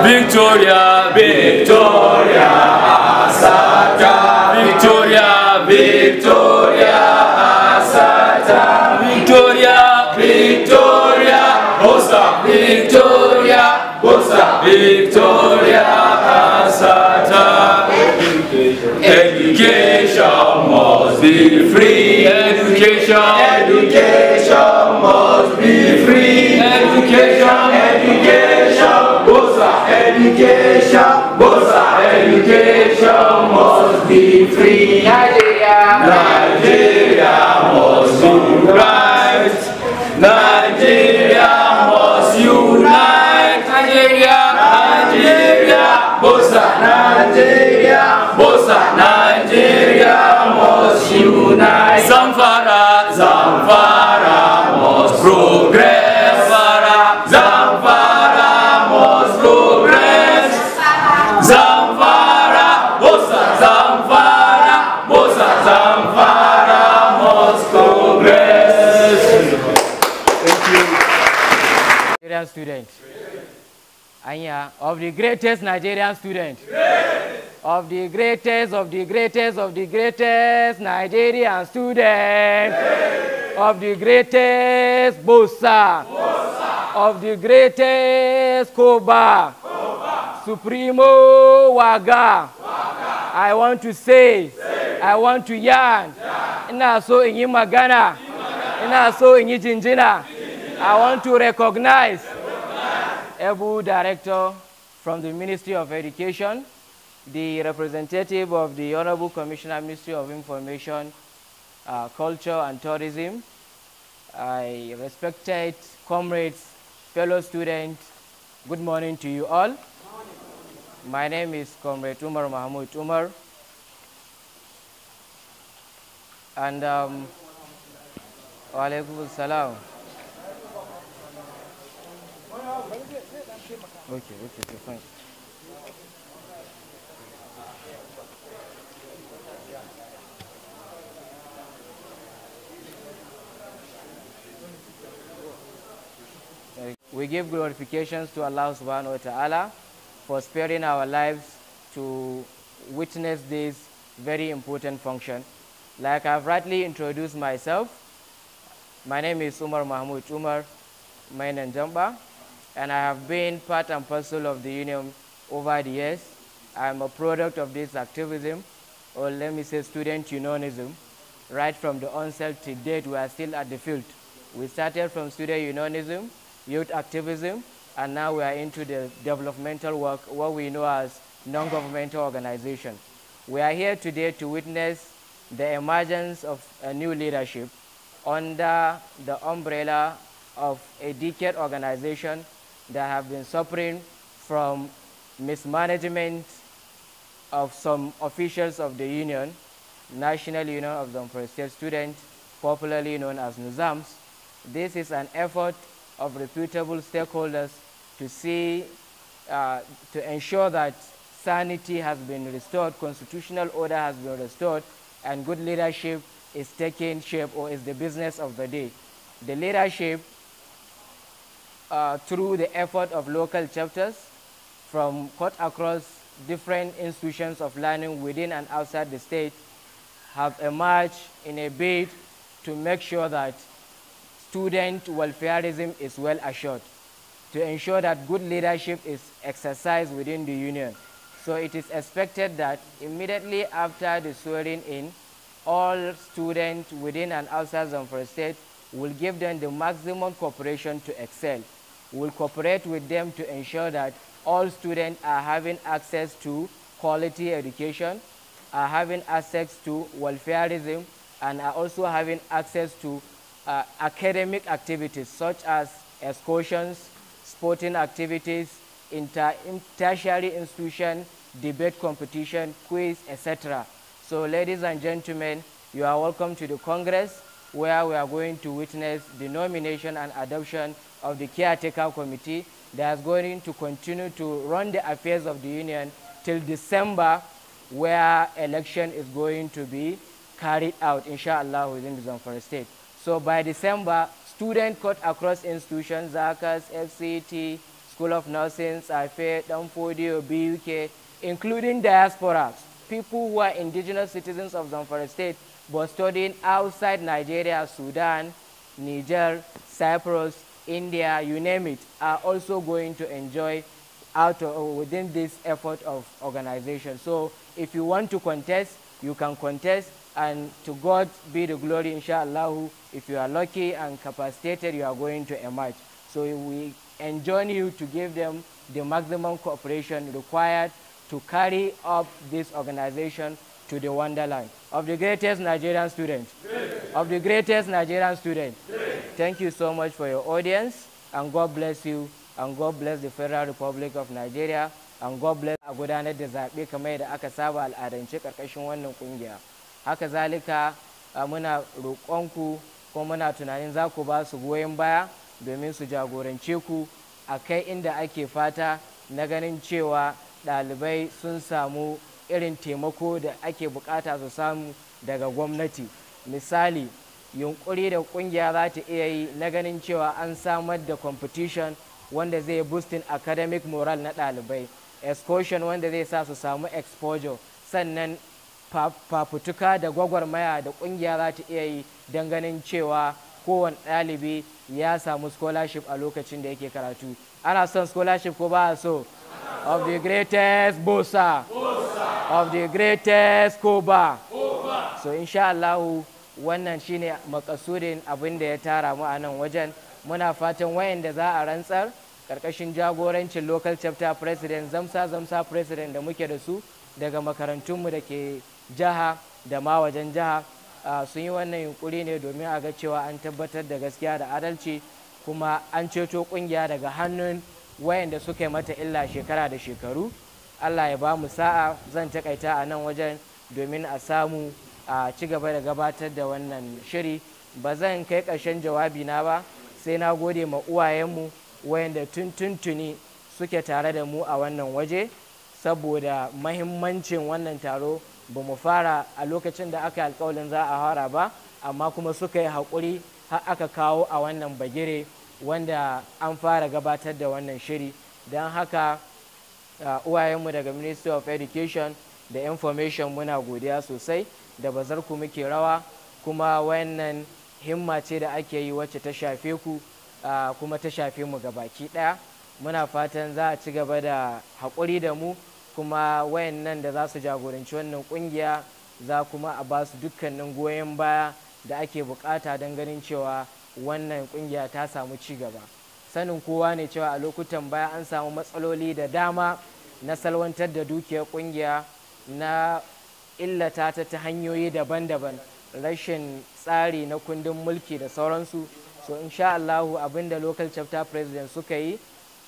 Victoria, Victoria, Asata. Victoria, Victoria, Asata. Victoria, Victoria, Bosa. Victoria, Bosa. Victoria, Asata. Education must be free. Education, education must be free. Education, education, Bosa. Education, Bosa. Education must be free. Nigeria, Nigeria must unite. Nigeria must unite. Nigeria, Nigeria, Bosa. Nigeria, Bosa. Nigeria must unite. ZAMFARA, ZAMFARA must progress. ZAMFARA must progress. ZAMFARA, Bosa. ZAMFARA, Bosa. ZAMFARA must progress. Thank you. Nigerian student. Anya, of the greatest Nigerian student. Of the greatest, of the greatest, of the greatest Nigerian student. Of the greatest Bosa. Of the greatest Koba. Supremo Waga. I want to say, I want to yarn. Ina so in yi magana. Ina so in yi jinjina. I want to recognize Ebu Director from the Ministry of Education, the representative of the Honorable Commissioner, Ministry of Information, Culture and Tourism, I respected comrades, fellow students, good morning to you all. My name is Comrade Umar Mahmoud Umar, and Walaikum Salam. Okay, fine. We give glorifications to Allah subhanahu wa ta'ala for sparing our lives to witness this very important function. Like I've rightly introduced myself, my name is Umar Mahmoud Umar, Main and Jamba, and I have been part and parcel of the union over the years. I'm a product of this activism, or let me say student unionism. Right from the onset to date, we are still at the field. We started from student unionism, youth activism, and now we are into the developmental work, what we know as non-governmental organization. We are here today to witness the emergence of a new leadership under the umbrella of a decade organization that have been suffering from mismanagement of some officials of the union, National Union of ZAMFARA State Students, popularly known as NUZAMSS. This is an effort of reputable stakeholders to see, to ensure that sanity has been restored, constitutional order has been restored, and good leadership is taking shape or is the business of the day. The leadership, through the effort of local chapters from cut across different institutions of learning within and outside the state, have emerged in a bid to make sure that student welfareism is well assured, to ensure that good leadership is exercised within the union. So it is expected that immediately after the swearing in, all students within and outside ZAMFARA State will give them the maximum cooperation to excel. We'll cooperate with them to ensure that all students are having access to quality education, are having access to welfareism, and are also having access to academic activities such as excursions, sporting activities, tertiary institution, debate competition, quiz, etc. So ladies and gentlemen, you are welcome to the Congress, where we are going to witness the nomination and adoption of the caretaker committee that is going to continue to run the affairs of the union till December, where election is going to be carried out, inshallah, within the ZAMFARA State. So by December, students cut across institutions, ZACAS, FCT, School of Nursing, Safe, Danfodiyo, BUK, including diasporas, people who are indigenous citizens of Zamfara State, but studying outside Nigeria, Sudan, Niger, Cyprus, India, you name it, are also going to enjoy within this effort of organization. So if you want to contest, you can contest, and to God be the glory, inshallah. If you are lucky and capacitated, you are going to emerge. So we enjoin you to give them the maximum cooperation required to carry up this organization to the wonderland of the greatest Nigerian student. Of the greatest Nigerian student. Thank you so much for your audience, and God bless you, and God bless the Federal Republic of Nigeria, and God bless a gudanar da zaɓe kamar da aka saba al'adance ƙarƙashin wannan ƙungiya. Haka zalika muna roƙonku ko muna tunanin za ku ba su goyon baya domin su jagorance ku a kai inda ake fata na ganin cewa ɗalibai sun samu irin taimako da ake bukata su samu daga gwamnati. Misali, yunkuri da ƙungiya za ta iya yi na ganin cewa an samar da competition wanda zai boosting academic moral na ɗalibai, excursion wanda zai sa su samu exposure, sannan fafutuka da gwagwarmaya da ƙungiya za ta iya yi don ganin cewa kowane ɗalibi ya samu scholarship a lokacin da yake karatu. Ana son scholarship ko ba a so? Of the greatest Bosa, of the greatest Koba. So inshallah wannan shine makasudin abin da ya tara mu a nan wajen. Muna fatan wayanda za a rantsar karkashin jagorancin local chapter president, zamsa president da muke da su daga makarantunmu da ke jiha da ma wajen jiha, sun yi wannan yunkuri ne domin a ga cewa an tabbatar da gaskiya da adalci, kuma an ceto kungiya daga hannun wayanda suka yi mata illa shekara da shekaru. Allah ya ba mu sa'a. Zan takaita a nan wajen domin a samu a ci gaba da gabatar da wannan shiri. Ba zan kai ƙarshen jawabi na ba, sai na gode ma uwayenmu wayanda tuntuni suke tare da mu a wannan waje, saboda mahimmancin wannan taro. Ba mu fara a lokacin da aka yi alƙawarin za a fara ba, amma kuma suka yi haƙuri har aka kawo a wannan bagire wanda an fara gabatar da wannan shiri. Don haka uwayenmu daga Ministry of Education da Information muna godiya sosai, da bazarku muke rawa, kuma wannan himma ce da ake yi wacce ta shafe ku kuma ta shafe mu gabaki ɗaya. Muna fatan za a ci gaba da haƙuri da mu, kuma wayannan da za su jagoranci wannan ƙungiya za kuma a ba su dukkanin goyon baya da ake bukata don ganin cewa wannan ƙungiya ta samu ci gaba. Sanin kowa ne cewa a lokutan baya an samu matsaloli da dama na salwantar da dukiyar ƙungiya, na illata ta hanyoyi daban-daban, rashin tsari na kundin mulki da sauransu. So insha Allahu abinda local chapter president suka yi,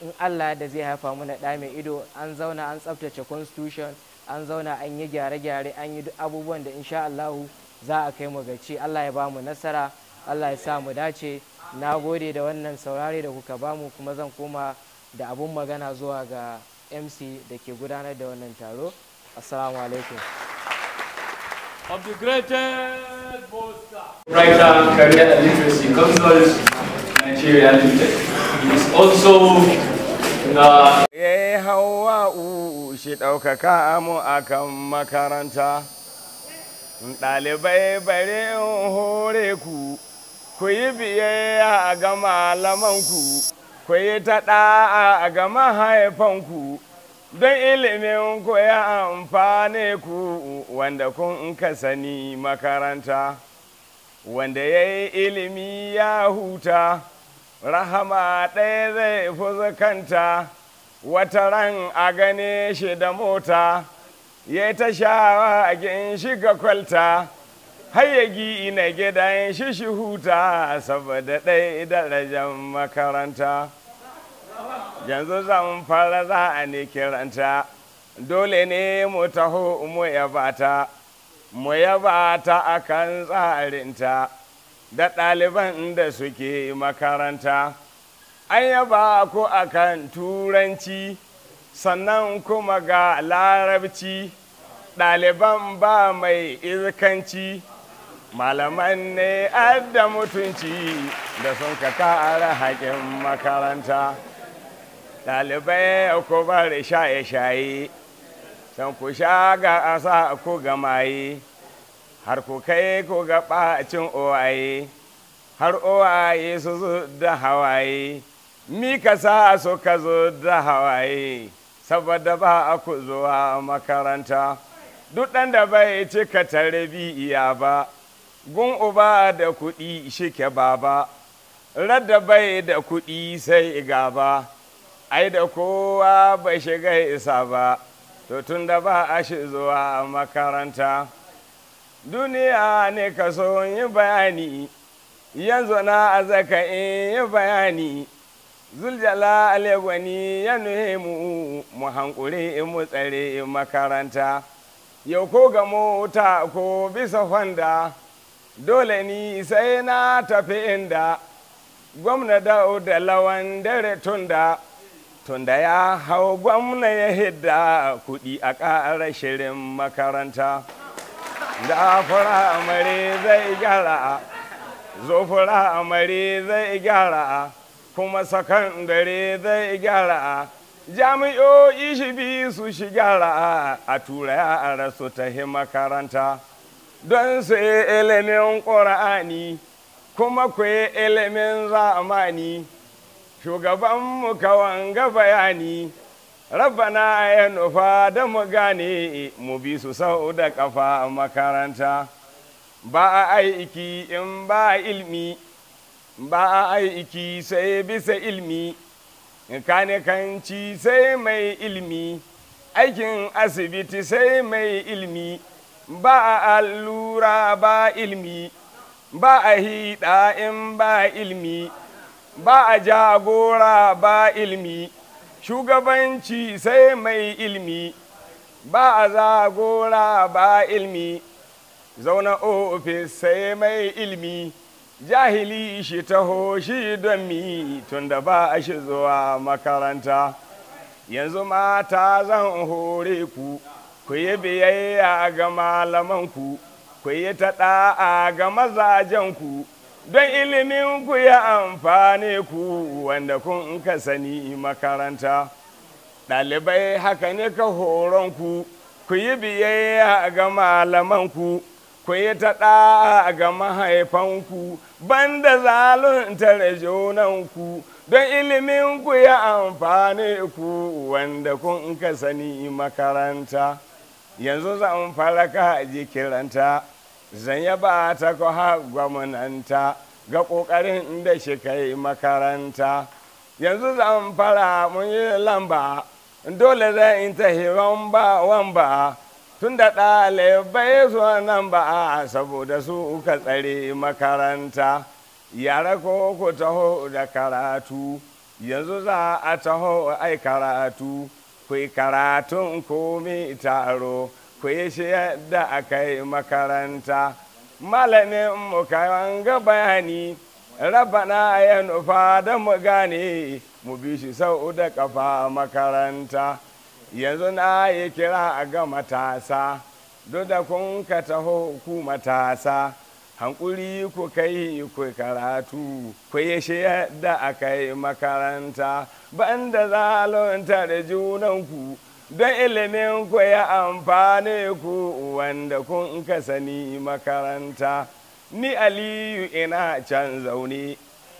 in Allah da zai haifa mana ɗa mai ido. An zauna an tsaftace constitution, an zauna an yi gyare-gyare, an yi duk abubuwan da insha Allahu za a kai mu gaci. Allah ya ba mu nasara, Allah ya sa mu dace. Na gode da wannan saurare da kuka ba mu, kuma zan koma da abun magana zuwa ga MC da ke gudanar da wannan taro. Assalamu alaikum. Of the greatest Bosa. Writer, Career and Literacy Council, Nigeria Limited. He is also the... Hawa'u shi ɗaukaka mu akan makaranta. Ɗalibai bare hore ku, ku yi biyayya ga malamanku, ku yi ta ɗa'a ga mahaifanku, don ilimin ku ya amfane ku wanda kun ka sani makaranta. Wanda ya yi ilimi ya huta, rahama ɗaya zai fuskanta, wata ran a gane shi da mota, ya ta shawagin shiga kwalta, hayyagi na gidan shi huta, saboda ɗaya darajar makaranta. Yanzu Zamfara za a ne kiranta, dole ne mu taho mu yabata, mu yabata akan tsarinta da ɗaliban da suke makaranta. An yaba ku akan turanci, sannan kuma ga larabci, ɗaliban ba mai izkanci, malaman ne adda mutunci da sun ka kare haƙin makaranta. ɗalibai ku bari shaye-shaye, can ku sha ga asa ku gamaye, har ku kai ku ga ɓacin owaye, har owaye su zo da hawaye, mika sa su ka zo da hawaye, saboda ba ku zuwa makaranta. Duk ɗan da bai cika tarbiyya ba, gun uba da kuɗi shike baba, radda bai da kuɗi sai gaba, ai da kowa bai shiga isa ba, to tun da ba a shi zuwa makaranta. Duniya ne ka so yi bayani, yanzu na azaka in yi bayani, zuljala alewani ya nuhe mu hankuri mu tsare makaranta. Yau ko ga mota ko bisa Honda, dole ni sai na tafi inda gwamna da lawan dare tunda ya hau gwamna ya hidda kuɗi a ƙara shirin makaranta. Da firamare zai gyara, zo firamare zai gyara, kuma sakandare zai gyara, jami'o'i shi bi su shi gyara, a tura yara su tahi makaranta don su yi ilimin ƙura'ani kuma ku yi ilimin zamani. Shugabanmu kawan ga bayani, rabbana ya nufa da mu gane, mu bi su sau da ƙafa makaranta. Ba a aiki in ba ilmi, ba a aiki sai bisa ilmi, kanikanci sai mai ilmi, aikin asibiti sai mai ilmi, ba a allura ba ilmi, ba a hiɗa in ba ilmi, ba a jagora ba ilmi, shugabanci sai mai ilmi, ba a zagora ba ilmi, zauna ofis sai mai ilmi, jahili shi taho shi don mi tunda ba a shi zuwa makaranta. Yanzu mata zan hore ku, ku yi biyayya ga malamanku, ku yi ta ɗa'a ga mazajenku, don ilimin ku ya amfane ku wanda kun ka sani makaranta. Ɗalibai haka ne ka horonku, ku yi biyayya ga malamanku, ku yi ta ɗa'a ga mahaifanku, banda zaluntar junanku, don ilimin ku ya amfane ku wanda kun ka sani makaranta. Yanzu zan fara ka ji kiranta, zan yaba ta ko har gwamnanta ga ƙoƙarin da shi kai makaranta. Yanzu zan fara mun yi lamba, dole zan in tahi wamba, tun da ɗalibai zuwa nan ba saboda su ka tsare makaranta. Yara ko ku taho da karatu, yanzu za a taho ai karatu, ku yi karatun komi taro, ku yi shi yadda aka yi makaranta. Malamin mu kayan ga bayani, rabana ya nufa da mu gane, mu bi shi sau da kafa makaranta. Yanzu na yi kira ga matasa, duk da kun ka taho ku matasa, hankuri ku kai ku karatu, ku yi shi yadda aka yi makaranta, banda zalunta da junanku, don ilimin ku ya amfane ku wanda kun ka sani makaranta. Ni Aliyu ina can zaune,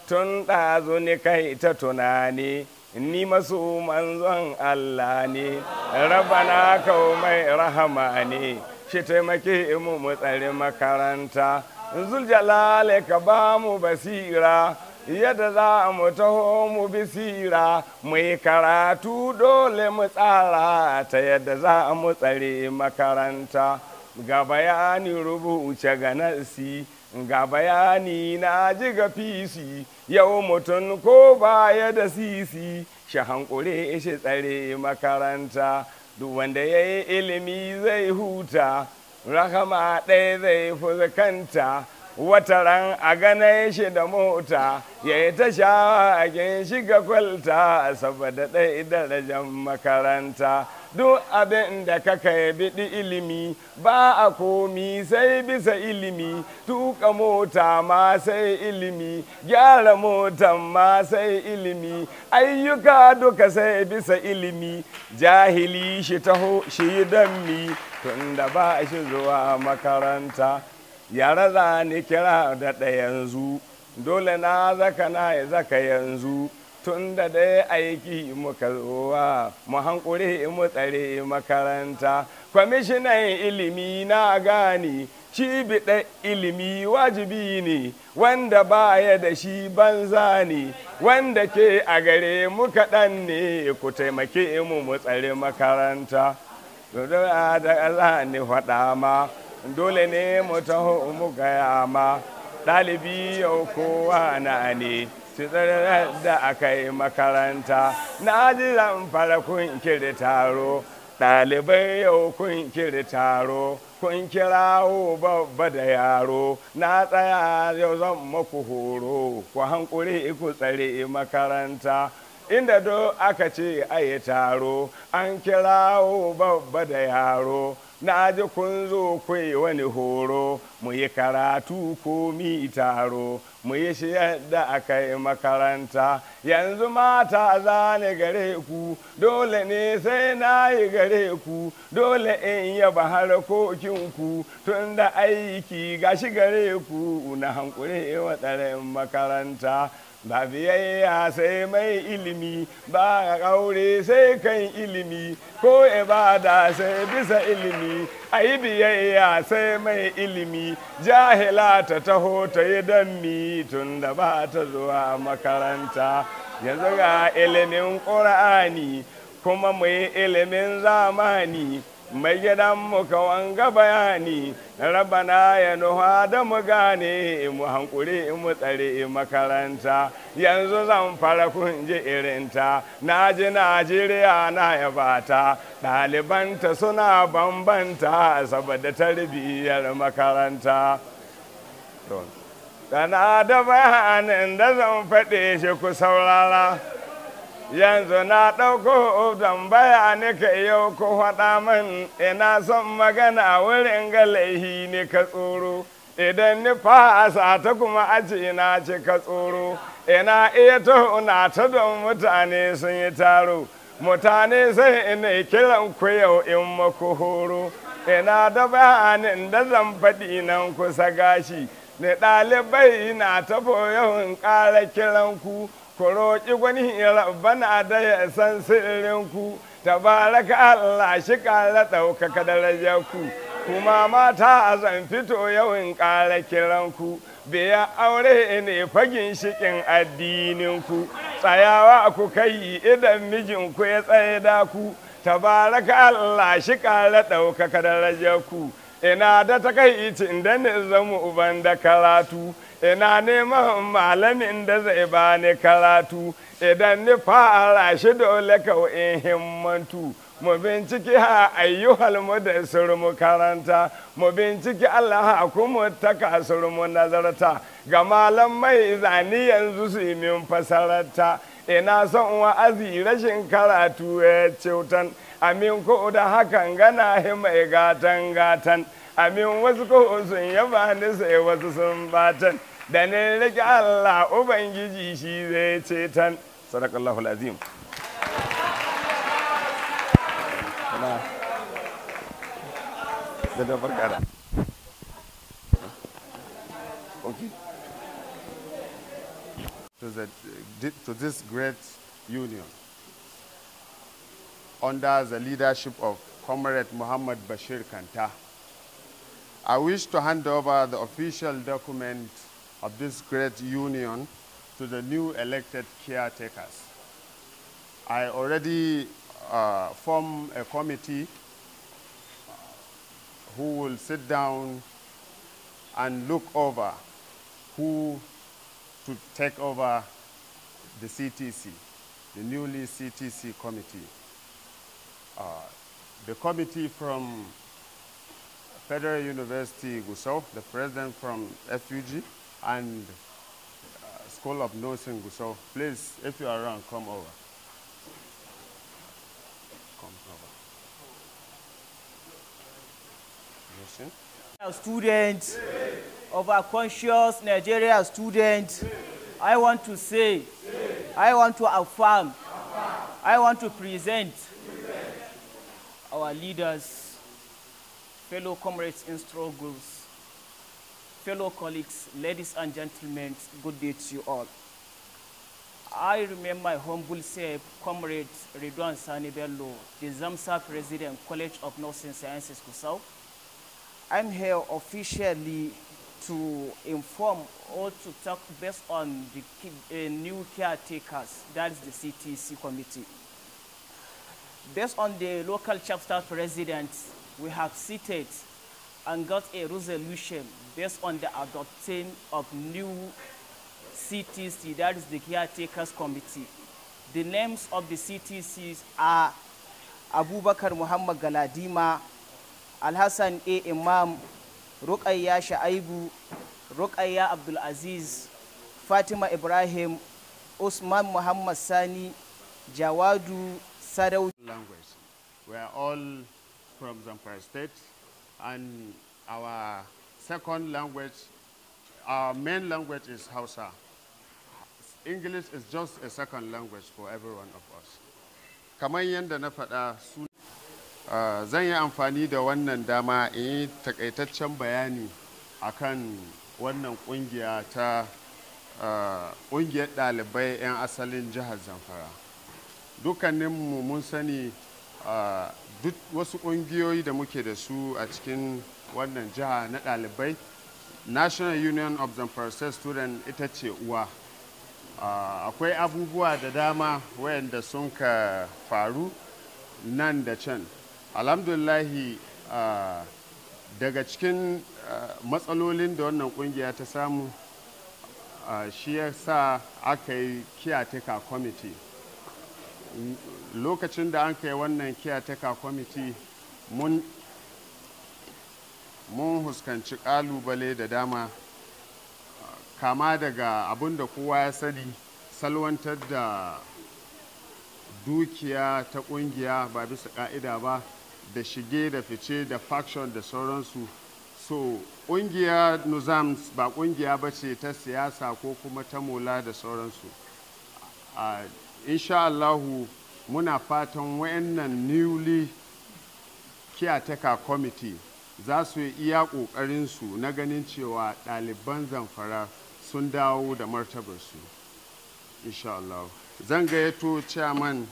tun ɗazu ni kai ta tunani, ni masu manzon Allah ne, rabana kau mai rahama ne, shi taimake mu tsare makaranta. Zuljalale ka ba mu basira, yadda za mu taho mu bisira, mu yi karatu dole mu tsara ta yadda za mu tsare makaranta. Ga bayani rubuce ga nasi, ga bayani na ji ga fisi, yau mutum ko baya da sisi, shi hankure shi tsare makaranta. Duk wanda ya yi ilimi zai huta, rahama ɗaya zai fuskanta, wata ran a gane shi da mota ya yi ta shawagin shiga kwalta saboda ɗai darajar makaranta. Duk abin da ka kai biɗi ilimi ba a komi sai bisa ilimi, tuka mota ma sai ilimi, gyara motan ma sai ilimi, ayyuka duka sai bisa ilimi. Jahili shi taho shi dammi tunda ba shi zuwa makaranta. Yara za ni kira da yanzu, dole na zaka na zaka yanzu, tun da dai aiki muka zuwa mu hankuri mu tsare makaranta. Kwamishinan ilimi na gani shi biɗa ilimi wajibi ne, wanda baya da shi banza ne, wanda ke a gare mu kaɗan ne, ku taimake mu tsare makaranta. Da za ni faɗa ma, dole ne mu taho mu gaya ma, ɗalibi yau kowa na ne, su da aka yi makaranta. Na ji Zamfara kun kiri taro, ɗalibai yau kun kiri taro, kun kirawo babba da yaro, na tsaya yau zan maku horo, ku hankuri ku tsare makaranta. Inda do aka ce a yi taro, an kirawo babba da yaro, na ji kun zo kai wani horo, mu yi karatu ko mi taro, mu yi shi yadda aka yi makaranta. Yanzu mata za ni gare ku, dole ne sai na yi gare ku, dole in yaba harkokinku, tun da aiki gashi gare ku, na hankuri wa tsarin makaranta. Ba biyayya sai mai ilimi, ba aure sai kan ilimi, ko ibada sai bisa ilimi, a yi biyayya sai mai ilimi. Jahila ta taho ta yi dammi tun da ba ta zuwa makaranta. Yanzu ga ilimin ƙur'ani kuma mu yi ilimin zamani, mai gidan muka wanga bayani, rabana ya nuha da mu gane, mu hankuri mu tsare makaranta. Yanzu Zamfara kun ji irinta, na ji Najeriya na yabata, ɗalibanta suna bambanta saboda tarbiyyar makaranta. Kana da bayanin da zan faɗe shi ku saurara, yanzu na ɗauko tambaya ne ka yau ku faɗa min, ina son magana wurin ga laihi ne ka tsoro, idan ni fasa ta kuma a ce na cika tsoro, ina iya na ta don mutane sun yi taro, mutane sai ina kiran ku yau in maku horo, ina da bayanin da zan faɗi nan kusa gashi, ni ɗalibai na tafo yawan ƙara kiran ku roƙi gwani rabbana da ya san sirrinku, tabaraka Allah shi ƙara ɗaukaka darajarku, kuma mata zan fito yawan ƙara kiranku, biya aure ne fagin shikin addininku, tsayawa ku kai idan mijinku ya tsaye da ku, tabaraka Allah shi ƙara ɗaukaka darajarku. Ina da takaicin da ni zama uban da karatu, ina neman malamin da zai bani karatu, idan ni fara shi dole kawai in himmantu, mu binciki ha ayyuhal mu da mu karanta, mu binciki Allah kuma ta kasur mu nazarta, ga malamai zani yanzu su yi min fasararta, ina son wa'azi rashin karatu ya cutan, amin ko da hakan gana mai gatan gatan, amin wasu ko sun yaba ni sai wasu sun batan, da ne rike Allah Ubangiji shi zai cetan. Sadakallahu alazim. Okay. To this great union, under the leadership of Comrade Muhammad Bashir Kanta, I wish to hand over the official document of this great union to the new elected caretakers. I already formed a committee who will sit down and look over who to take over the CTC, the newly CTC committee. The committee from Federal University Gusau, the president from FUG, and School of Nursing Gusau. Please, if you are around, come over. Students of our conscious Nigeria students, I want to say, I want to affirm, I want to present our leaders, fellow comrades in struggles, fellow colleagues, ladies and gentlemen, good day to you all. I remember my humble self, Comrade Ridwan Sani Bello, the ZAMFARA President, College of Nursing Sciences, Gusau. I'm here officially to inform or to talk based on the new caretakers, that is the CTC committee. Based on the local chapter presidents, we have seated and got a resolution based on the adoption of new CTC, that is the caretakers committee. The names of the CTCs are Abubakar Muhammad Galadima, Al-Hassan A. Imam, Ruqayya Shaibu, Ruqayya Abdul Aziz, Fatima Ibrahim, Usman Muhammad Sani, Jawadu Sadau. Language. We are all from ZAMFARA State, and our second language, our main language is Hausa. English is just a second language for every one of us. Kamar yadda na faɗa, zan yi amfani da wannan dama in yi takaitaccen bayani akan wannan ƙungiya ta ƙungiyar ɗalibai 'yan asalin jihar Zamfara. Dukkaninmu mun sani duk wasu ƙungiyoyi da muke da su a cikin wannan jiha na ɗalibai, National Union of Zamfara State Students ita ce uwa. Akwai abubuwa da dama wayanda sun ka faru nan da can. Alhamdulillahi, daga cikin matsalolin da wannan kungiya ta samu, shi ya sa aka yi caretaker committee. Lokacin da an kai wannan caretaker committee, mun huskanci kalubale da dama, kama daga abin da kowa ya sani, salwantar da dukiya ta kungiya ba bisa ka'ida ba, da shige da fice da faction da sauransu. So kungiya NUZAMSS ba kungiya ba ce ta siyasa ko kuma ta mola da sauransu. Insha Allahu muna fatan wayannan newly caretaker committee za su yi iya ƙoƙarinsu na ganin cewa ɗaliban Zamfara sun dawo da martabarsu. Insha Allah. Zan gayyato chairman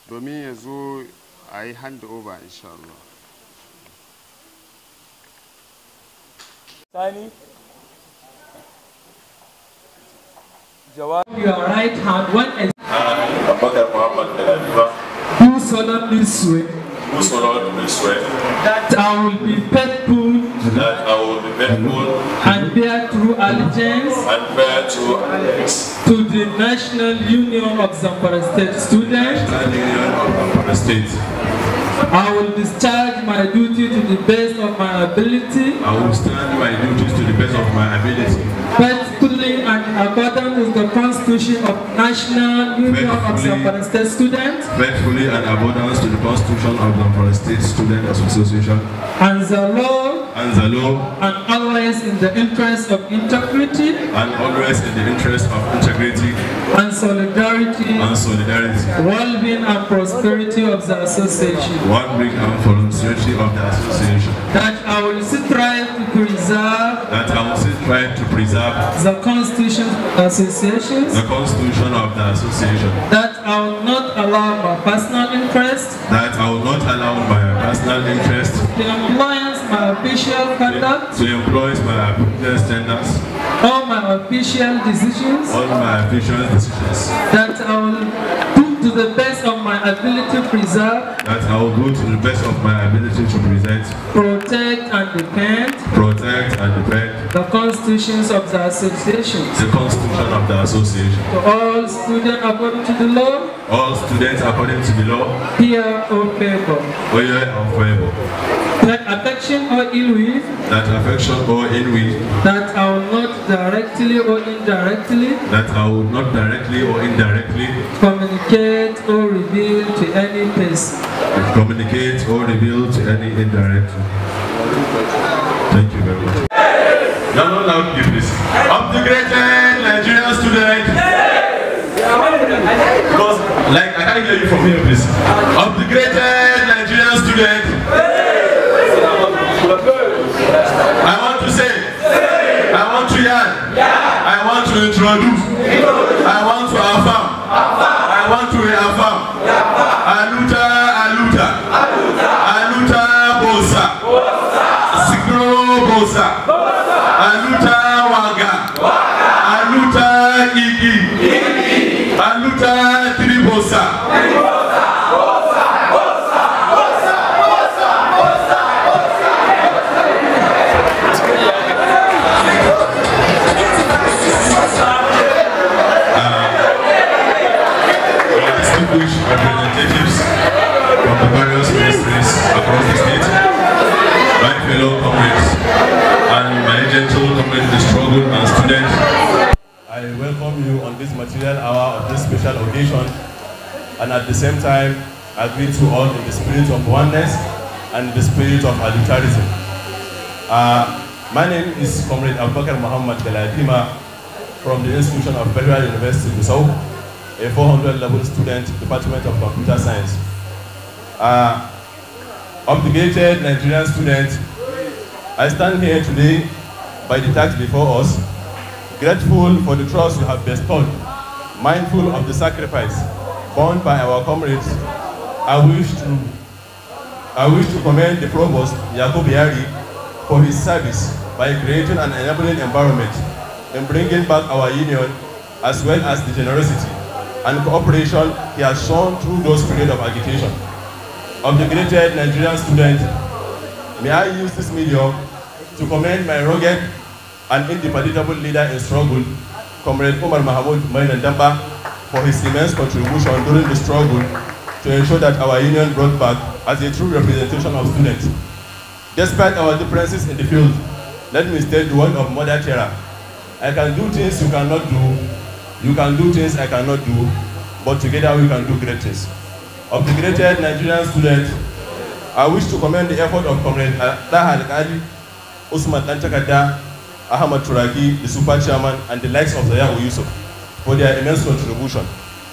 domin ya zo a yi hand over, insha Allah. Sani, your right hand, one and Abubakar Muhammad Galadima, do solemnly swear do solemnly swear that I will be faithful and bear true allegiance to the National Union of ZAMFARA State Students. I will discharge my duty to the best of my ability. I will stand my duties to the best of my ability. Faithfully and in accordance with the Constitution of National Union of ZAMFARA State Students. Faithfully and accordance to the Constitution of ZAMFARA State Student Association. And the law. And the law. And always in the interest of integrity. And always in the interest of integrity. And solidarity. And solidarity. Well-being and prosperity of the association. Well-being and prosperity of the association. That I will strive to preserve. That I will strive to preserve. The Constitution of the association. The Constitution of the association. That I will not allow my personal interest. That I will not allow my personal interest. To influence my official conduct. To influence my official standards. All my official decisions. All my official decisions. That I will do to the best of my ability to preserve. That I will do to the best of my ability to present. Protect and defend. Protect and defend. the constitutions of the association, the Constitution of the association, to all students according to the law, all students according to the law, here or favor, here and forever, that affection or ill will, that affection or ill will, that I will not directly or indirectly, that I will not directly or indirectly communicate or reveal to any person, communicate or reveal to any indirectly. Thank you very much. Now, not loud, please. Upgraded Nigerian student. Because, like, I can't hear you from here, please. Upgraded Nigerian student. I want to say, I want to yarn, I want to introduce, I want to affirm, I want to reaffirm. Aluta, aluta, aluta bosa, sikro bosa, aluta waga, aluta igi, aluta tribosa. Representatives from the various ministries across the state, my fellow comrades, and my gentle comrades in the struggle and students, I welcome you on this material hour of this special occasion, and at the same time, I greet you all in the spirit of oneness and the spirit of adulterism. My name is Comrade Abubakar Muhammad Galadima from the institution of Federal University of Gusau, a 400-level student, Department of Computer Science. Obligated Nigerian student, I stand here today by the task before us, grateful for the trust you have bestowed, mindful of the sacrifice borne by our comrades. I wish to commend the Provost, Yakubu Yari, for his service by creating an enabling environment in bringing back our union, as well as the generosity and cooperation he has shown through those periods of agitation. Obligated Nigerian student, may I use this medium to commend my rugged and indefatigable leader in struggle, Comrade Umar Mahmoud Mainandamba, for his immense contribution during the struggle to ensure that our union brought back as a true representation of students. Despite our differences in the field, let me state the word of Mother Terra. I can do things you cannot do. You can do things I cannot do, but together we can do great things. Obligated Nigerian student, I wish to commend the effort of Comrade Taha Al-Qadi, Usman Danchakada, Ahmad Turaki, the Super Chairman, and the likes of Zayahu Yusuf for their immense contribution.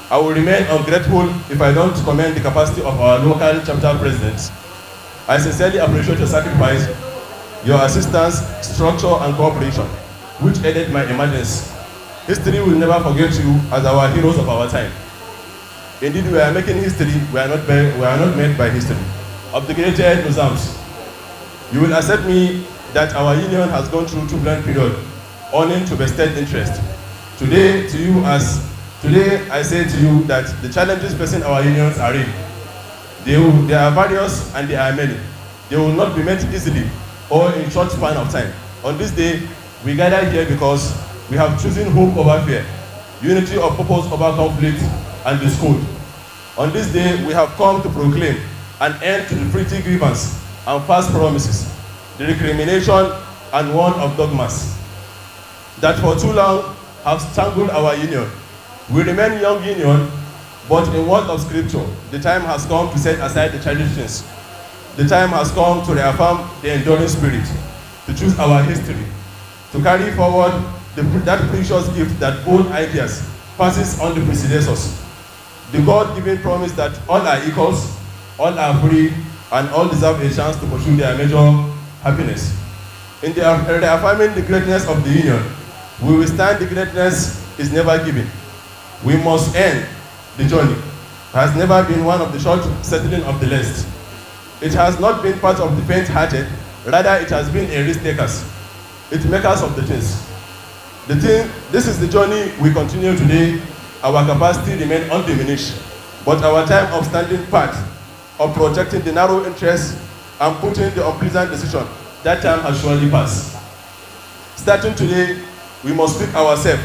I will remain ungrateful if I don't commend the capacity of our local chapter presidents. I sincerely appreciate your sacrifice, your assistance, structure, and cooperation, which aided my emergence. History will never forget you as our heroes of our time. Indeed, we are making history, we are not made by history. Obligated NUZAMSS, you will accept me that our union has gone through turbulent period, owing to vested interest. Today, I say to you that the challenges facing our unions are real. They are various and they are many. They will not be met easily or in short span of time. On this day, we gather here because we have chosen hope over fear, unity of purpose over conflict and discord. On this day, we have come to proclaim an end to the petty grievance and false promises, the recrimination and warn of dogmas that for too long have strangled our union. We remain young union, but in word of scripture, the time has come to set aside the childish things. The time has come to reaffirm the enduring spirit, to choose our history, to carry forward that precious gift that bold ideas passes on the predecessors. The God-given promise that all are equals, all are free, and all deserve a chance to pursue their major happiness. In reaffirming the greatness of the union, we will stand the greatness is never given. We must end the journey. It has never been one of the short settling of the list. It has not been part of the faint-hearted, rather it has been a risk-takers. It makers of the things. This is the journey we continue today. Our capacity remains undiminished, but our time of standing part, of protecting the narrow interests and putting the unpleasant decision, that time has surely passed. Starting today, we must pick ourselves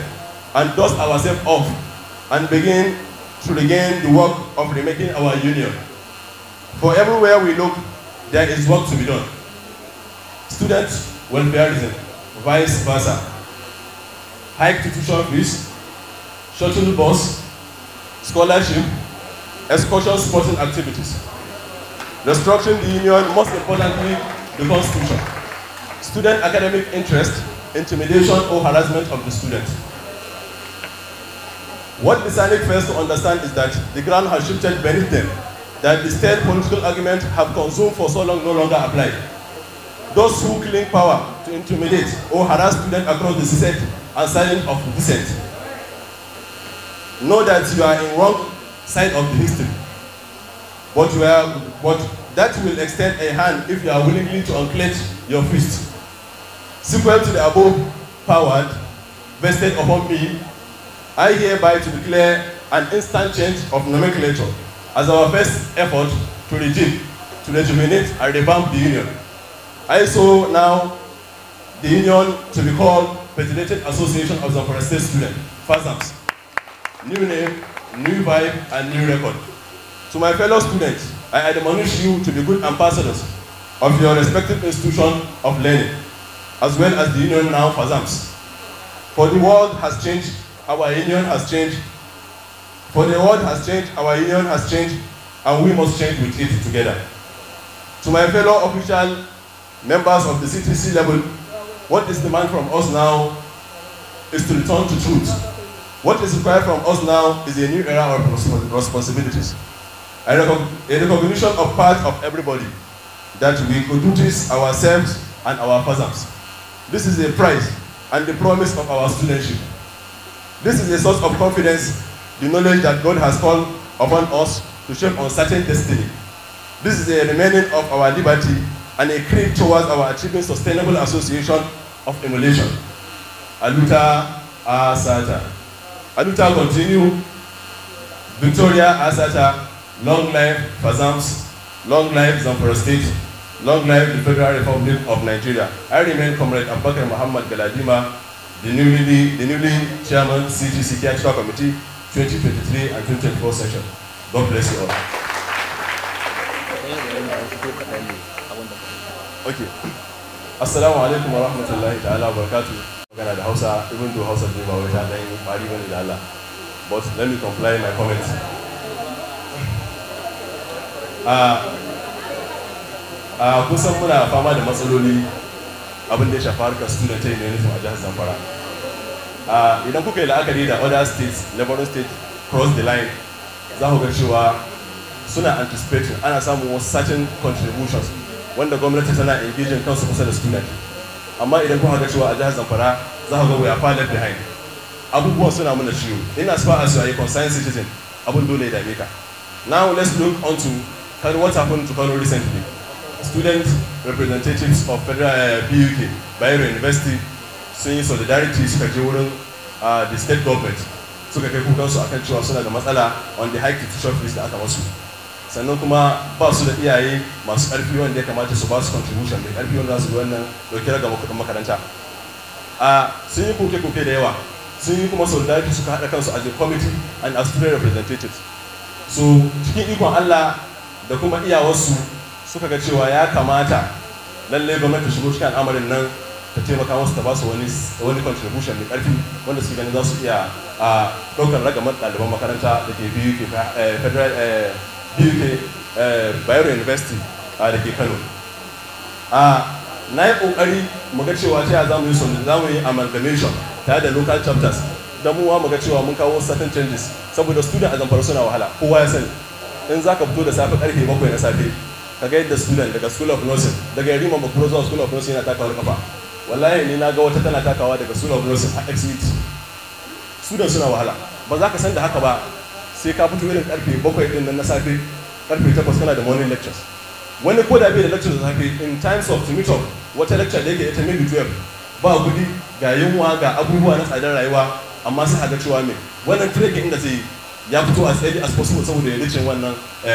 and dust ourselves off and begin to regain the work of remaking our union. For everywhere we look, there is work to be done. Student welfareism, vice versa. Hike tuition fees, shuttle bus, scholarship, excursion sporting activities. Restructuring the union, most importantly, the constitution. Student academic interest, intimidation or harassment of the student. What the Senate fails to understand is that the ground has shifted beneath them, that the state political argument have consumed for so long no longer apply. Those who claim power to intimidate or harass students across the state are silent of dissent. Know that you are in wrong side of the history, but that will extend a hand if you are willingly to unclench your fist. Sequel to the above power vested upon me, I hereby to declare an instant change of nomenclature as our first effort to rejuvenate and revamp the union. I so now the union to be called Federated Association of ZAMFARA State Students, FAZAMS. New name, new vibe, and new record. To my fellow students, I admonish you to be good ambassadors of your respective institution of learning, as well as the union now FAZAMS. For the world has changed, our union has changed. For the world has changed, our union has changed, and we must change with it together. To my fellow official members of the CTC level, what is demanded from us now is to return to truth. What is required from us now is a new era of responsibilities. A recognition of part of everybody that we could do this ourselves and our fathers. This is a prize and the promise of our studentship. This is a source of confidence, the knowledge that God has called upon us to shape uncertain destiny. This is a remaining of our liberty and a creed towards our achieving sustainable association of emulation. Aluta Asata. Aluta continue. Victoria Asata. Long life FAZAMS. Long life ZAMFARA State. Long life the Federal Republic of Nigeria. I remain Comrade Abubakar Muhammad Galadima, the newly Chairman CTC Theatrical Committee 2023 and 2024 session. God bless you all. Okay. Assalamu alaikum wa rahmatullahi ta'ala wa barakatuh. Magana da Hausa, even though Hausa ne ba wai ta dan bari bane da Allah. But let me comply my comments. Kusan muna fama da matsaloli abin da ya shafi harkar student unionism a jihar Zamfara. Idan kuka yi la'akari da other states, neighboring states cross the line, za ku ga cewa suna anticipating ana samun wasu certain contributions wanda gwamnati tana engaging kansu kusa da student. Amma idan kuka ga cewa a jihar Zamfara za ku ga we are far left behind. Abubuwan suna muna ciwo. In as far as you are a concerned citizen, abun dole ya dame ka. Now let's look onto what happened to Kano recently. Student representatives of Federal BUK, Bayero University, sun yi solidarity suka je wurin the state government. Suka kai kukansu akan cewa suna da matsala on the high tuition fees da aka masu. Sannan kuma ba su da iyaye masu ƙarfi wanda ya kamata su ba su contribution da ƙarfi wanda za su wannan dauke daga kuɗin makaranta. Sun yi koke-koke da yawa. Sun yi kuma solidarity suka haɗa kansu as a committee and as student representatives. So cikin ikon Allah da kuma iyawarsu suka ga cewa ya kamata lalle gwamnati shigo cikin al'amarin nan ta taimaka musu ta ba su wani contribution mai ƙarfi wanda suke ganin za su iya ɗaukar ragamar ɗaliban makaranta da ke BUK Federal BUK Bayero University da ke Kano. Na yi ƙoƙari mu ga cewa ta za mu yi amalgamation tare da local chapters don mu ga cewa mun kawo certain changes saboda student a Zamfara suna wahala kowa ya sani. In za ka fito da safe ƙarfe 7 na safe ka ga yadda student daga School of Nursing daga Yarima Bakuro zuwa School of Nursing yana takawa kafa. Wallahi ni na ga wata tana takawa daga School of Nursing a XUT. Student suna wahala. Ba za ka san da haka ba sai ka fito irin ƙarfe 7 din nan na safe ƙarfe 8 kana da morning lectures. Wani ko da bai da lectures da safe in times of to meet up wata lecture da yake ita maybe 12 ba kudi ga yunwa ga abubuwa na tsadar rayuwa amma sai haka cewa me wannan training inda zai ya fito as early as possible saboda ya reach wannan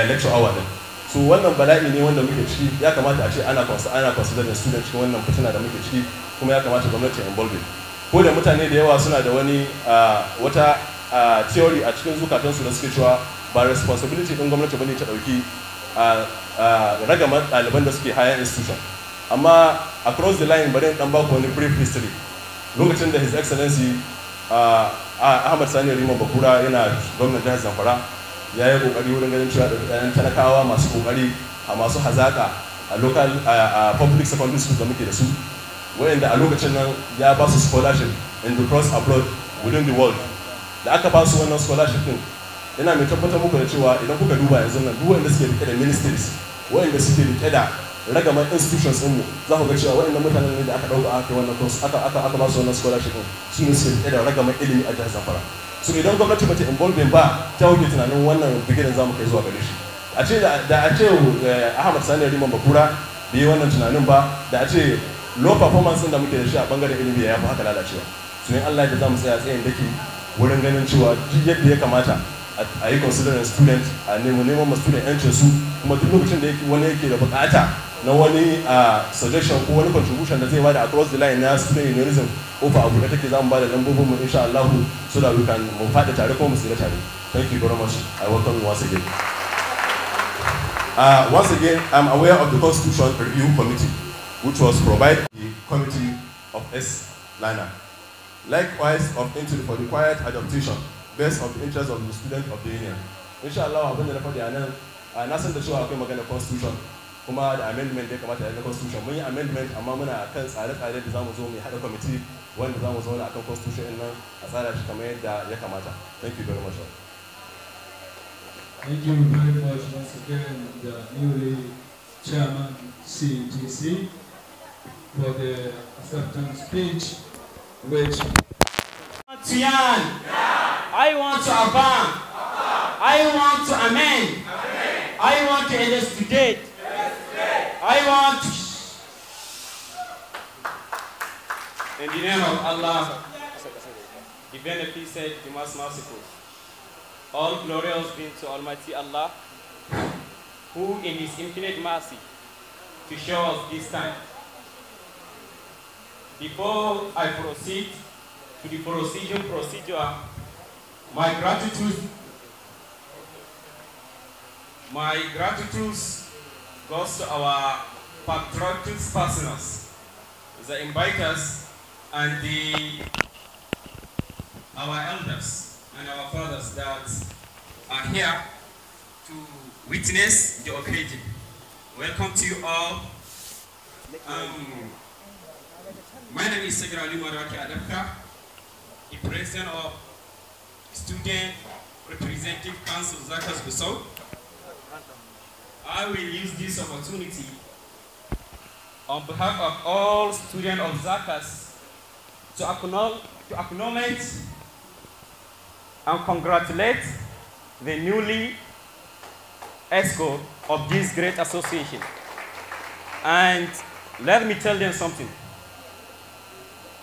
lecture hour din. So wannan bala'i ne wanda muke ciki, ya kamata a ce ana consider da student cikin wannan fitina da muke ciki, kuma ya kamata gwamnati ta involve. Ko da mutane da yawa suna da wani wata theory a cikin zukatansu da suke cewa ba responsibility din gwamnati bane ta dauki ragamar ɗaliban da suke higher institution. Amma across the line bari dan baku wani brief history. Lokacin da His Excellency Ahmad Sani Rima Bakura yana gwamnatin jihar Zamfara, ya yi kokari wurin ganin cewa da talakawa masu kokari a masu hazaka a local public secondary schools da muke da su, wayanda a lokacin nan ya ba su scholarship in the cross abroad within the world. Da aka ba su wannan scholarship din, yana mai tabbatar muku da cewa idan kuka duba yanzu nan duk wanda suke rike da ministries, wayanda suke rike da ragamar institutions din mu, za ku ga cewa wayannan mutanen ne da aka dauka aka wannan course aka ba su wannan scholarship din, su ne suke rike da ragamar ilimi a jihar Zamfara. So idan gwamnati ba ta involve ba, ta wuce tunanin wannan bigirin zamu kai zuwa gare shi. A ce da a ce Ahmad Sani Riman Bakura bai yi wannan tunanin ba, da a ce low performance din da muke da shi a bangaren ilimi ya fi haka lalacewa. So in Allah ya zamu tsaya tsayin dake wurin ganin cewa duk yadda ya kamata a yi considering student, a neman ma student yancin su, kuma duk lokacin da wani yake da bukata na wani suggestion ko wani contribution da zai bada across the line na student unionism, ofa abu da take zamu bada lambobin mu insha Allah, so that we can mu fada tare ko mu tsira tare. Thank you very much. I welcome you once again. Once again, I'm aware of the Constitution Review Committee, which was provided by the Committee of S-Liner. Likewise, for the required adaptation based on the interest of the student of the union. Inshallah, abin da na faɗi a nan, na san da cewa akwai magana Constitution, kuma da amendment da ya kamata ya na Constitution. Mun yi amendment, amma muna kan tsare-tsare da zamu zo mu haɗa committee wanda zamu zauna akan Constitution nan a tsara shi kamar yadda ya kamata. Thank you very much. Thank you very much once again, the newly chairman CTC, for the acceptance speech, which I want to affirm, I want to amend, I want to investigate, I want to... In the name of Allah, the beneficent, the most merciful, all glorious being to Almighty Allah, who in His infinite mercy to show us this time. Before I proceed to the procedure, my gratitude goes to our patriotic partners, the inviters, and our elders and our fathers that are here to witness the occasion. Welcome to you all. My name is Segra Ali Maraki Adapka, the President of Student Representative Council Zakas Gusau. I will use this opportunity on behalf of all students of Zakas to acknowledge and congratulate the newly ESCO of this great association. And let me tell them something.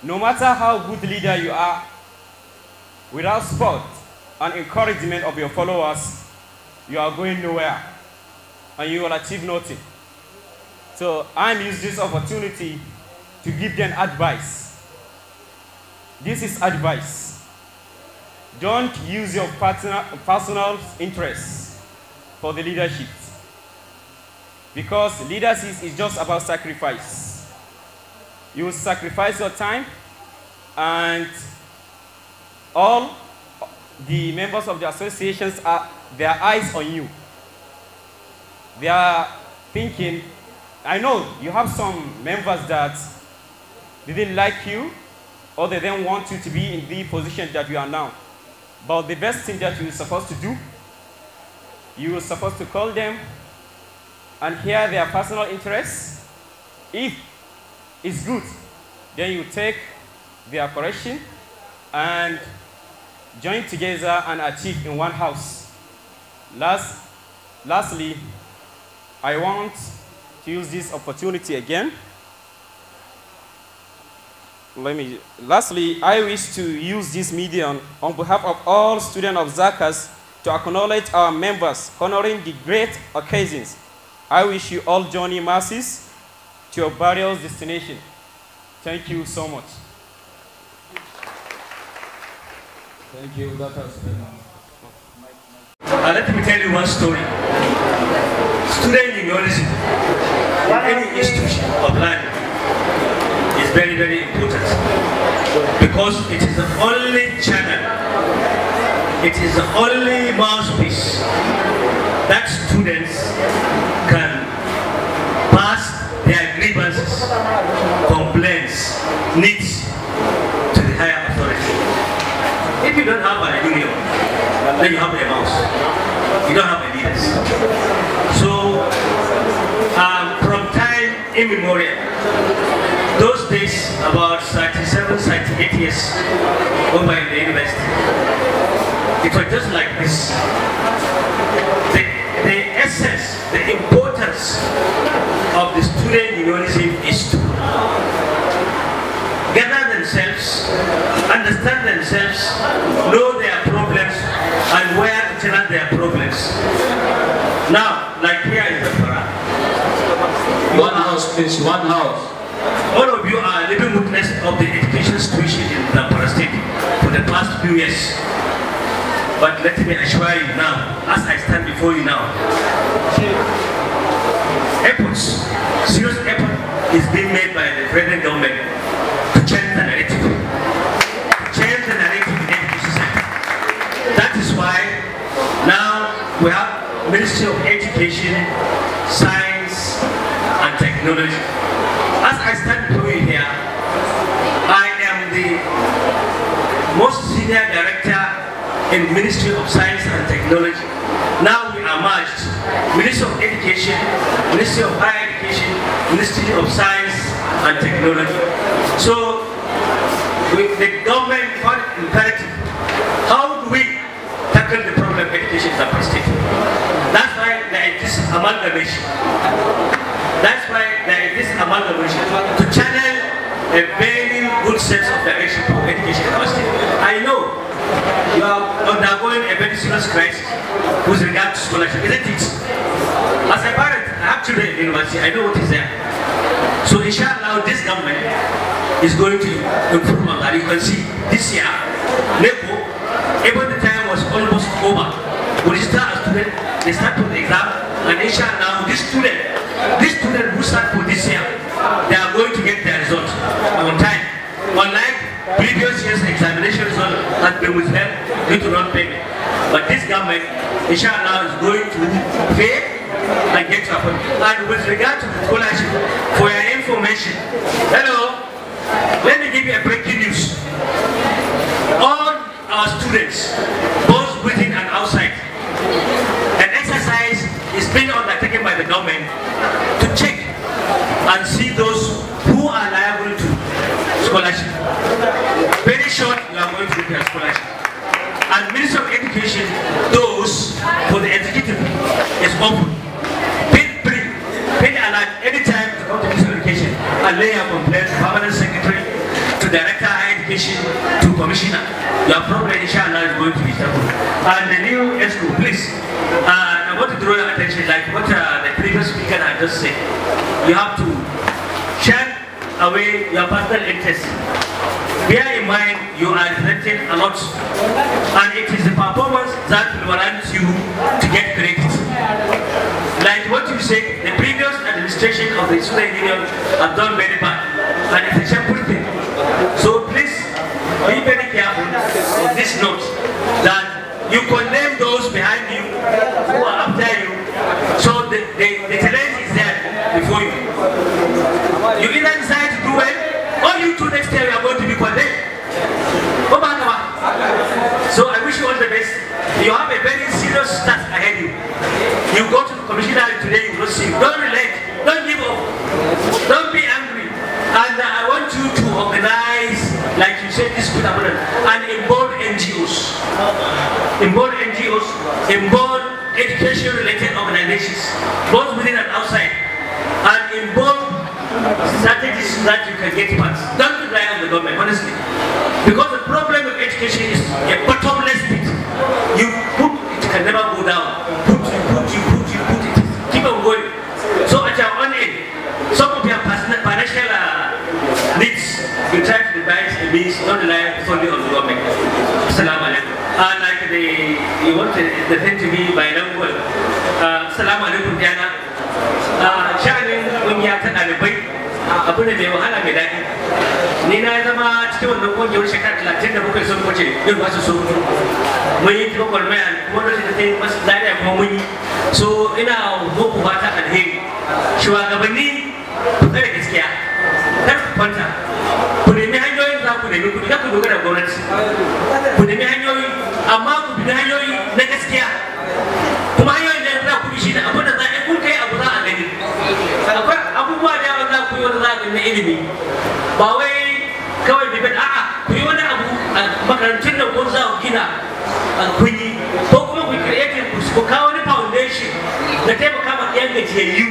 No matter how good leader you are, without support and encouragement of your followers, you are going nowhere and you will achieve nothing. So I'm using this opportunity to give them advice. This is advice. Don't use your personal interests for the leadership, because leadership is just about sacrifice. You will sacrifice your time, and all the members of the associations are their eyes on you. They are thinking, I know you have some members that didn't like you, or they didn't want you to be in the position that you are now. But the best thing that you're supposed to do, you are supposed to call them and hear their personal interests. If it's good, then you take their correction and join together and achieve in one house. Lastly, I want to use this opportunity again. Lastly, I wish to use this medium on behalf of all students of Zakas to acknowledge our members honoring the great occasions I wish you all journey masses to your various destinations. Thank you so much. Thank you. That has been. Let me tell you one story. Student unionism in any institution of learning is very, very important because it is the only channel, it is the only mouthpiece that students can pass their grievances, complaints, needs to the higher authority. If you don't have a union, then you have a mouse. You don't have a leaders. So, from time immemorial, those days, about 37, 38 years over in the university, it was just like this. The essence, the importance of the student unionism is to gather themselves, understand themselves, know their problems, and where to channel their problems. Now, like here in ZAMFARA. One house, please, one house. All of you are living witness of the education situation in ZAMFARA state for the past few years. But let me assure you now, as I stand before you now, efforts, serious effort is being made by the present government to change the narrative. Change the narrative in education sector. That is why now we have Ministry of Education, Science and Technology. As I stand before you here, I am the most senior director in Ministry of Science and Technology. Now we are merged. Ministry of Education, Ministry of Higher Education, Ministry of Science and Technology. So the government found it imperative. How do we tackle the problem of education in the state? That's why there is this amalgamation. That's why there is this amalgamation to channel a very good sense of direction for education in our state. I know you are undergoing a very serious crisis with regard to scholarship, isn't it? As a parent, I have children in the university, I know what is there. So inshallah, this government is going to improve on that. You can see this year, NECO, even the time was almost over. We start a student, they start with the exam, and inshallah, this student who start for this year, they are going to get their results on time. Unlike previous year's examination result has been withheld due to non-payment. But this government, inshallah, is going to pay and get to appointment. And with regard to the scholarship, for your information, hello, let me give you a breaking news. All our students, both within and outside, an exercise is being undertaken by the government to check and see those who are liable to scholarship. Very short, you are going to get a scholarship. And Ministry of Education, those for the executive is open. Paid alert anytime to come to Ministry of Education and lay a complaint to Permanent Secretary, to Director of Higher Education, to Commissioner. Your problem, inshallah, is going to be settled. And the new school, please, I want to draw your attention, like what the previous speaker had just said. You have to shut away your personal interest. Bear in mind, you are reflecting a lot, and it is the performance that will warrant you to get credit. Like what you said, the previous administration of the student union have done very bad, and it's a shameful thing. So please be very careful on this note that you condemn those behind you who are after you. So the challenge is there before you. You either decide to do well, or you two next year you are going to be condemned. So I wish you all the best. You have a very serious task ahead of you. You go to the commissioner today, you will see. Don't relent, don't give up, don't be angry. And I want you to organize, like you said, this phenomenon, and involve NGOs. Involve NGOs, involve education-related organizations, both within and outside, and involve strategies that you can get funds. Don't rely on the government, honestly. Because the problem of education is a bottomless pit. You put, it can never go down. Put it, keep on going. means not rely solely on the government. Assalamu alaikum. Like you want the thing to be bilingual. Assalamu alaikum Diana. Shanin kungiya ta ɗalibai abu ne mai wahala mai daɗi. Ni na zama cikin wannan kungiyar shekara 37 sun wuce yin wasu su mun yi taimakon mai kuma da ta yi masu lafiya kuma mun yi. So ina muku fata alheri. Shugabanni ku tsare gaskiya. Kar ku kwanta. Ku nemi hanyoyin za ku nemi kuɗi, kar ku dogara gwamnati. Ku nemi hanyoyi, amma ku bi hanyoyi na gaskiya. Kuma hanyoyin da za ku bi shi da abin da za a kun kai abu za a gani. Akwai abubuwa da yawa za ku yi wanda za a gani na ilimi. Ba wai kawai bibin a'a ku yi wani abu a makarantun da ko za ku gina kun yi. Ko kuma ku creative ku kawo wani foundation da taimaka ma ɗayan gajiyayyu.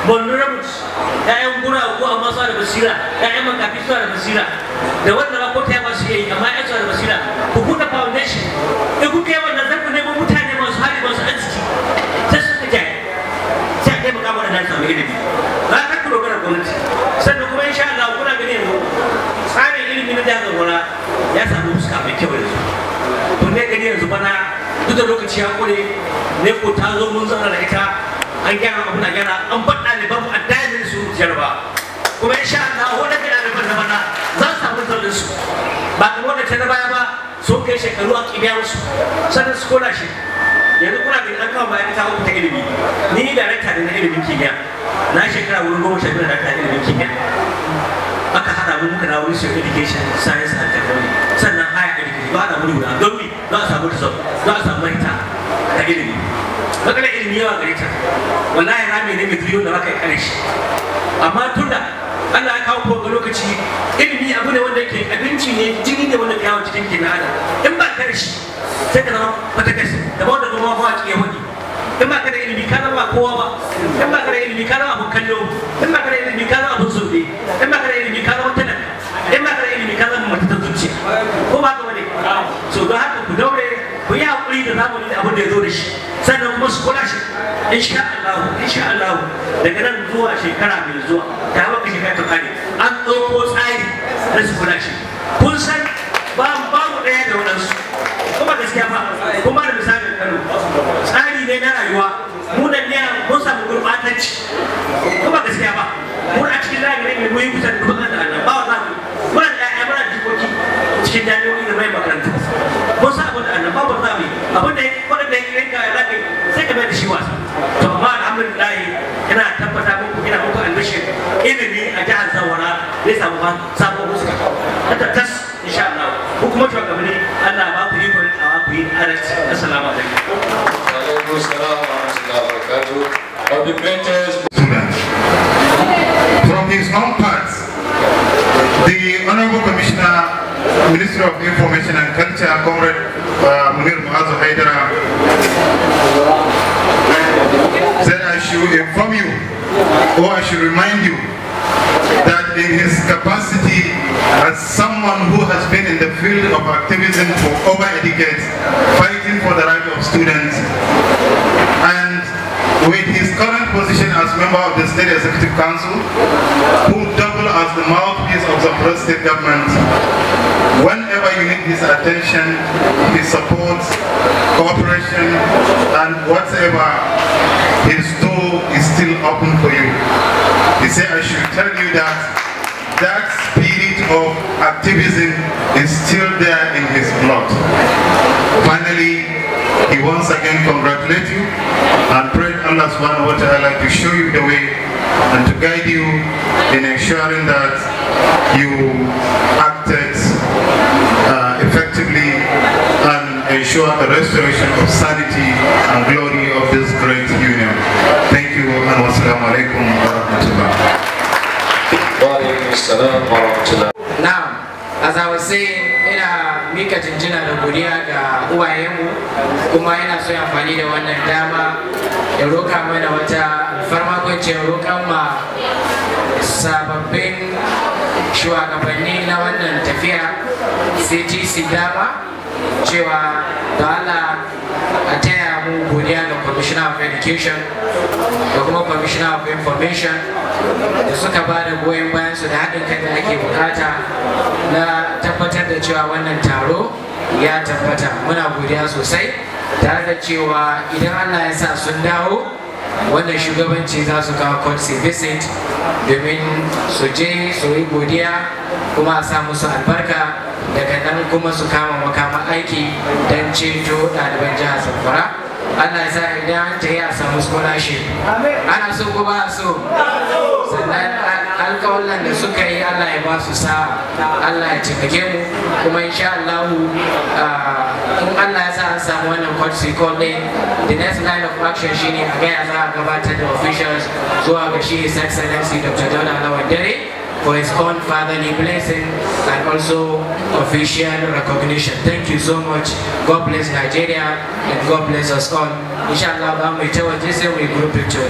Vulnerables, ‘ya'yan guragu amma suna da basira, ‘ya'yan makafi suna da basira, da wanda ba ko ta yaba su yi amma ‘yan suna da basira. Ku buɗe foundation, in kuka yi wannan zan ku nemo mutane masu hali masu arziki, sai su ka jaye, sai a taimaka mana nan samu ilimi. Ba ka ku dogara gwamnati, sannan kuma insha Allah kuna gani yanzu tsarin ilimi na jihar Zamfara ya samu fuska mai kyau yanzu. Kun ne gani yanzu bana duk da lokaci ya kure ne ko ta zo mun zauna da ita. An gyara abu na gyara an bar ɗaliban mu a dainin su jarba kuma insha Allah wanda ke ɗaliban na bana za su samu zaunin su ba kamar wanda ta na baya ba sun kai shekaru a kibiya musu sannan su kola shi yanzu kuna gani an kawo bayan ta uku ta ilimi ni darakta ne na ilimin kimiyya na shekara wurin 12 da darakta ilimin kimiyya aka haɗa mu muka dawo research education science and technology sannan higher education ba haɗa mu guda don mi za a samu result za a samu mahita ta ilimi. Maganar ilimi yawa gare ta wallahi rami ne mai duniya da baka yi kare shi amma tunda Allah ya kawo kowa lokaci ilimi abu ne wanda yake abinci ne jini ne wanda ke yawo cikin kenan adam in ba kare shi sai ka zama wata kasi da wanda kuma mawa ke wani in ba ka da ilimi ka zama kowa ba in ba ka da ilimi ka zama abun kallo in ba ka da ilimi ka zama abun zobe in ba ka da ilimi ka zama talaka in ba ka da ilimi ka zama matatar zuciya ko ba ka wani so don haka ku daure ku yi haƙuri da zamani da abin da ya zo da shi sannan kuma su kula shi insha Allah daga nan zuwa shekara mai zuwa ta baka shekara ta kare an ɗauko tsari na su kula shi kun san babu ɗaya da waɗansu kuma gaskiya ba kuma da misalin Kano tsari ne na rayuwa mu nan ne mun samu gurɓatanci kuma gaskiya ba mun a cikin zagire mai muyi kusa da kuma da annan ba wa zamu muna da ƴaƴa muna jikoki cikin jami'o'i da mai makarantu mun sa abin da annan ba wa zamu abin da waɗanda ya rinka ya zaɓe sai ka mai da shi wasa to amma alhamdulillah ina tabbata muku ina muku albishir ilimi a jihar Zamfara zai samu sabon fuska haka tas insha Allah ku kuma shugabanni Allah ba ku ikon a ku yi adalci. Assalamu alaikum. Wa alaikum assalam wa rahmatullahi wa barakatuh. Of the greatest students. From his own part, the Honorable Commissioner, Ministry of Information and Culture, Comrade Munir Muazu Haidara, said I should inform you, or I should remind you, that in his capacity as someone who has been in the field of activism for over a decade, fighting for the right of students, and with his current position as member of the State Executive Council, who double as the mouthpiece of the State government, whenever you need his attention, his support, cooperation, and whatever, his door is still open for you. He said, I should tell you that that spirit of activism is still there in his blood. Finally, he once again congratulates you and prayed Allah subhanahu wa ta'ala to show you the way and to guide you in ensuring that you acted effectively and ensure the restoration of sanity and glory of this great union. Thank you and wassalamu alaikum wa rahmatullah. Wa alaikum assalam wa rahmatullah. Now, as I was saying, ina mika jinjina da godiya ga uwayenmu kuma ina so amfani da wannan dama ya roka mana wata farmakon rokan ma sababbin shugabanni na wannan tafiya CTC dama cewa da Allah a taya mu godiya ga Commissioner of Education da kuma Commissioner of Information da suka ba da goyon bayan su da haɗin kai da ake bukata na tabbatar da cewa wannan taro ya tabbata. Muna godiya sosai, tare da cewa idan Allah ya sa sun dawo wannan shugabanci za su kawo courtesy visit domin su je su yi godiya kuma a sa musu albarka, daga nan kuma su kama makaman aiki don ceto ɗaliban jihar Zamfara. Allah ya sa idan ta yi a samu scholarship. Ana so ko ba so? Sannan alƙawalan da suka yi Allah ya ba su sa, Allah ya taimake mu, kuma insha Allah in Allah ya sa an samu wannan courtesy call din, the next line of action shine a gaya za a gabatar da officials zuwa ga shi His Excellency Dr. Dauda Lawal Dare for his own fatherly blessing and also official recognition. Thank you so much. God bless Nigeria and God bless us all. Inshallah, I'm going to tell you, this is a group picture.